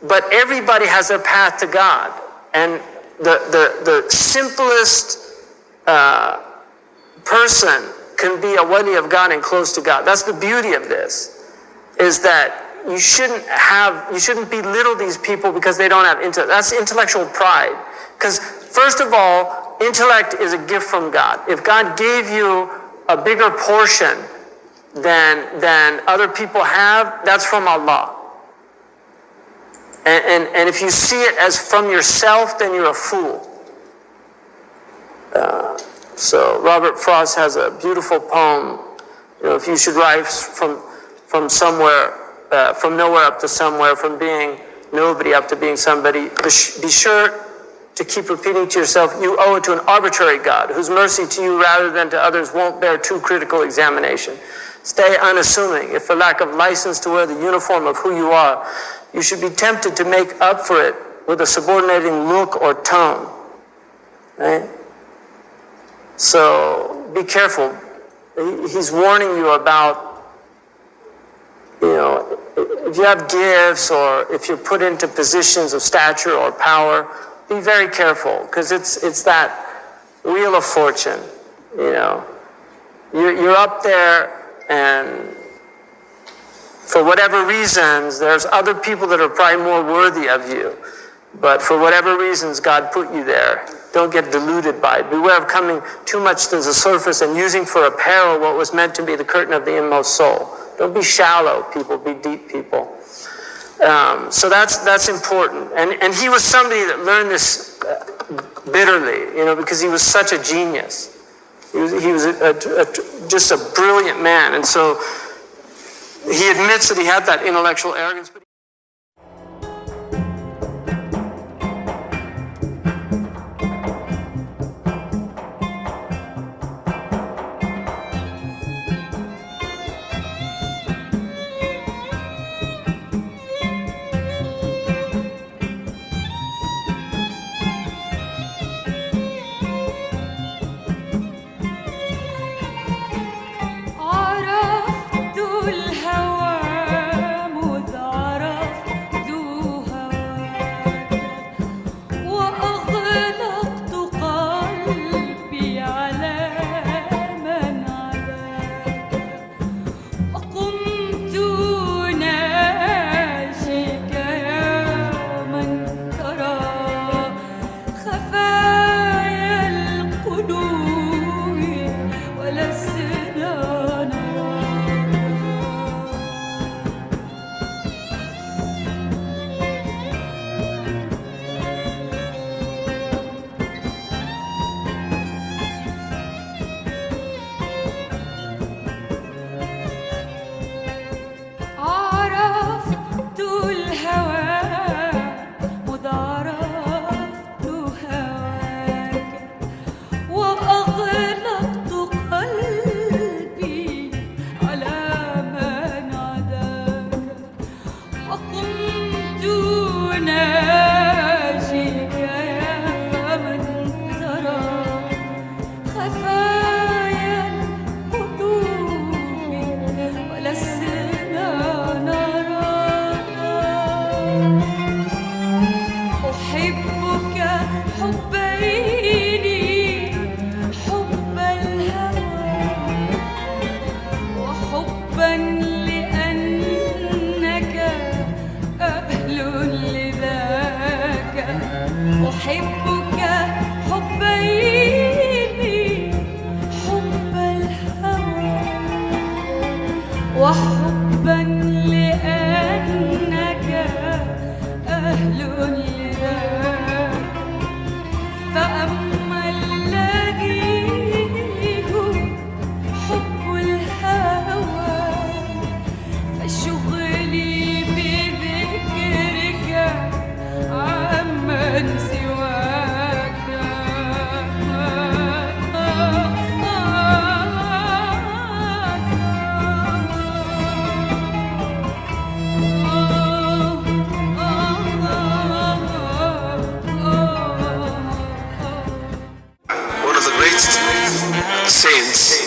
but everybody has their path to God. And the simplest person can be a wali of God and close to God. That's the beauty of this, is that you shouldn't belittle these people because they don't have intellect. That's intellectual pride. Because first of all, intellect is a gift from God. If God gave you a bigger portion than other people have, that's from Allah. And if you see it as from yourself, then you're a fool. So Robert Frost has a beautiful poem. If you should rise from somewhere, from nowhere up to somewhere, from being nobody up to being somebody, be sure to keep repeating to yourself, you owe it to an arbitrary God, whose mercy to you rather than to others won't bear too critical examination. Stay unassuming. If for lack of license to wear the uniform of who you are, you should be tempted to make up for it with a subordinating look or tone. Right? So be careful. He's warning you about, if you have gifts or if you're put into positions of stature or power, be very careful, because it's that wheel of fortune. You're up there, and for whatever reasons, there's other people that are probably more worthy of you. But for whatever reasons, God put you there. Don't get deluded by it. Beware of coming too much to the surface and using for apparel what was meant to be the curtain of the inmost soul. Don't be shallow people, be deep people. So that's important. And he was somebody that learned this bitterly, because he was such a genius. He was just a brilliant man. And so he admits that he had that intellectual arrogance.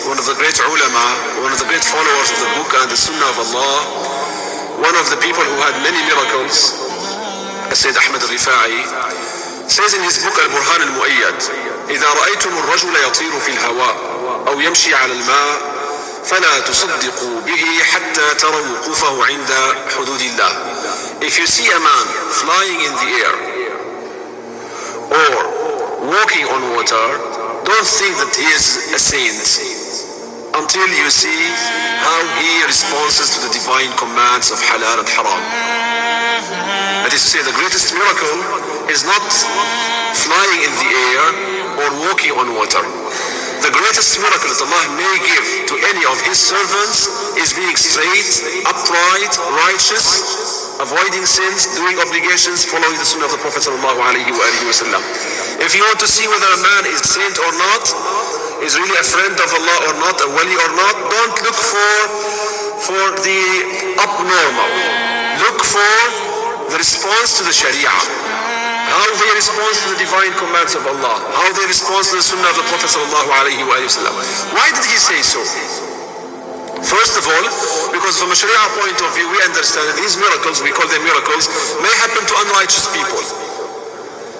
One of the great followers of the book and the sunnah of Allah, one of the people who had many miracles, Sayyid Ahmed al-Rifa'i, says in his book Al-Burhan al-Mu'ayyad, إذا رأيتم الرجل يطير في الهواء أو يمشي على الماء فلا تصدقوا به حتى تروا وقوفه عند حدود الله. If you see a man flying in the air or walking on water, don't think that he is a saint until you see how he responds to the divine commands of halal and haram. That is to say, the greatest miracle is not flying in the air or walking on water. The greatest miracle that Allah may give to any of His servants is being straight, upright, righteous, avoiding sins, doing obligations, following the sunnah of the Prophet ﷺ. If you want to see whether a man is saint or not, is really a friend of Allah or not, a wali or not, don't look for the abnormal. Look for the response to the Sharia. How they respond to the divine commands of Allah. How they respond to the sunnah of the Prophet ﷺ. Why did he say so? First of all, because from a Sharia point of view, we understand that these miracles, we call them miracles, may happen to unrighteous people.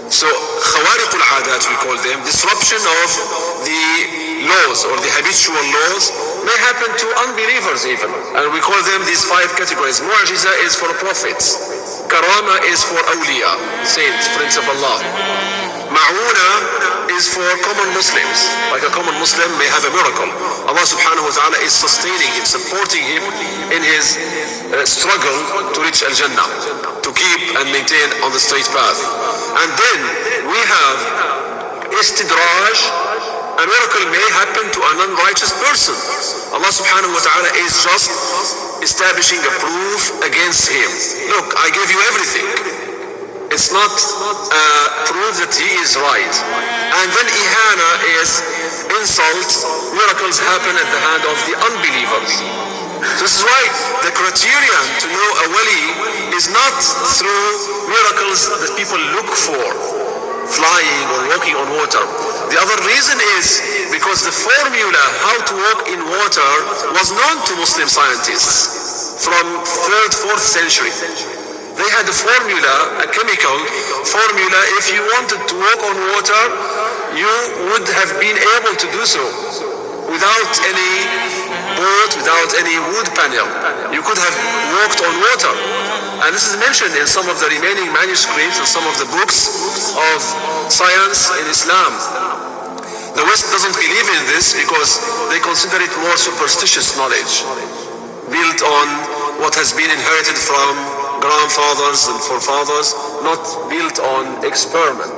So, khawariq al-adat, we call them, disruption of the laws or the habitual laws, may happen to unbelievers even. And we call them these 5 categories. Mu'jiza is for prophets. Karama is for awliya, saints, friends of Allah. Ma'una is for common Muslims. Like a common Muslim may have a miracle. Allah subhanahu wa ta'ala is sustaining him, supporting him in his struggle to reach Al-Jannah, to keep and maintain on the straight path. And then we have istidraj. A miracle may happen to an unrighteous person. Allah subhanahu wa ta'ala is just establishing a proof against him. Look, I gave you everything. It's not proof that he is right. And then ihana is insult. Miracles happen at the hand of the unbelievers. This is why the criterion to know a wali is not through miracles that people look for, flying or walking on water. The other reason is because the formula how to walk in water was known to Muslim scientists from 3rd, 4th century. They had a formula, a chemical formula. If you wanted to walk on water, you would have been able to do so without any boat, without any wood panel. You could have walked on water. And this is mentioned in some of the remaining manuscripts and some of the books of science in Islam. The West doesn't believe in this because they consider it more superstitious knowledge, built on what has been inherited from grandfathers and forefathers, not built on experiment.